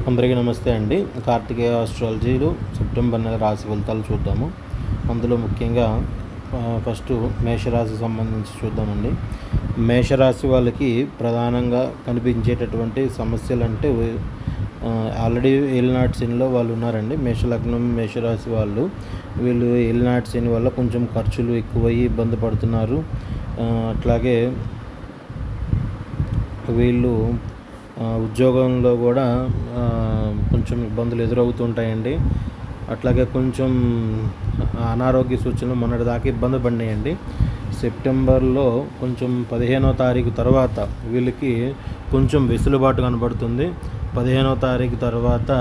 అందరికీ నమస్తే అండి. కార్తికేయ ఆస్ట్రాలజీలో సెప్టెంబర్ నెల రాశి ఫలితాలు చూద్దాము. అందులో ముఖ్యంగా ఫస్ట్ మేషరాశి సంబంధించి చూద్దామండి. మేషరాశి వాళ్ళకి ప్రధానంగా కనిపించేటటువంటి సమస్యలు అంటే ఆల్రెడీ ఏలినాటి శనిలో వాళ్ళు ఉన్నారండి. మేషలగ్నం మేషరాశి వాళ్ళు వీళ్ళు ఏలినాటి శని వల్ల కొంచెం ఖర్చులు ఎక్కువయ్యి ఇబ్బంది పడుతున్నారు. అట్లాగే వీళ్ళు ఉద్యోగంలో కూడా కొంచెం ఇబ్బందులు ఎదురవుతుంటాయండి. అట్లాగే కొంచెం అనారోగ్య సూచనలు మొన్నటిదాకా ఇబ్బంది పడినాయండి. సెప్టెంబర్లో కొంచెం 15వ తారీఖు తర్వాత వీళ్ళకి కొంచెం వెసులుబాటు కనబడుతుంది. 15వ తారీఖు తర్వాత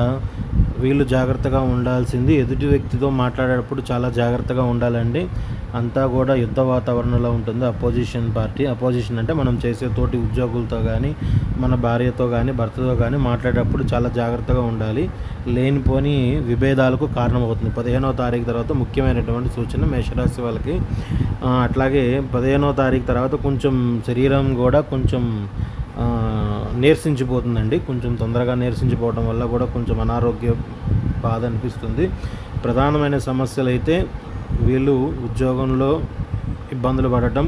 వీళ్ళు జాగ్రత్తగా ఉండాల్సింది ఎదుటి వ్యక్తితో మాట్లాడేటప్పుడు చాలా జాగ్రత్తగా ఉండాలండి. అంతా కూడా యుద్ధ వాతావరణంలో ఉంటుంది. అపోజిషన్ అంటే మనం చేసే తోటి ఉద్యోగులతో కానీ మన భార్యతో కానీ భర్తతో కానీ మాట్లాడేటప్పుడు చాలా జాగ్రత్తగా ఉండాలి. లేనిపోని విభేదాలకు కారణమవుతుంది 15వ తారీఖు తర్వాత. ముఖ్యమైనటువంటి సూచన మేషరాశి వాళ్ళకి. అట్లాగే 15వ తారీఖు తర్వాత కొంచెం శరీరం కూడా కొంచెం నీరసించిపోతుందండి. కొంచెం తొందరగా నీరసించిపోవడం వల్ల కూడా కొంచెం అనారోగ్య బాధ అనిపిస్తుంది. ప్రధానమైన సమస్యలు అయితే వీళ్ళు ఉద్యోగంలో ఇబ్బందులు పడటం,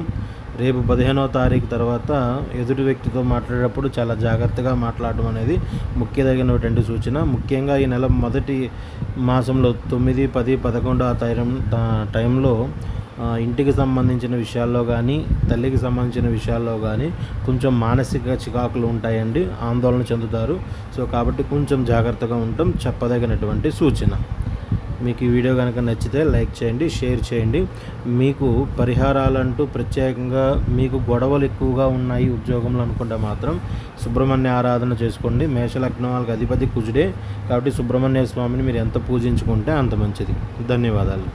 రేపు 15వ తారీఖు తర్వాత ఎదుటి వ్యక్తితో మాట్లాడేటప్పుడు చాలా జాగ్రత్తగా మాట్లాడడం అనేది ముఖ్యమైనటువంటి సూచన. ముఖ్యంగా ఈ నెల మొదటి మాసంలో 9, 10, 11 టైంలో ఇంటికి సంబంధించిన విషయాల్లో కానీ తల్లికి సంబంధించిన విషయాల్లో కానీ కొంచెం మానసిక చికాకులు ఉంటాయండి. ఆందోళన చెందుతారు. సో కాబట్టి కొంచెం జాగ్రత్తగా ఉండటం చెప్పదగినటువంటి సూచన. మీకు ఈ వీడియో కనుక నచ్చితే లైక్ చేయండి, షేర్ చేయండి. మీకు పరిహారాలంటూ ప్రత్యేకంగా మీకు గొడవలు ఎక్కువగా ఉన్నాయి ఉద్యోగంలో అనుకుంటే మాత్రం సుబ్రహ్మణ్య ఆరాధన చేసుకోండి. మేషలగ్నం వాళ్ళకి అధిపతి కుజుడే కాబట్టి సుబ్రహ్మణ్య స్వామిని మీరు ఎంత పూజించుకుంటే అంత మంచిది. ధన్యవాదాలు.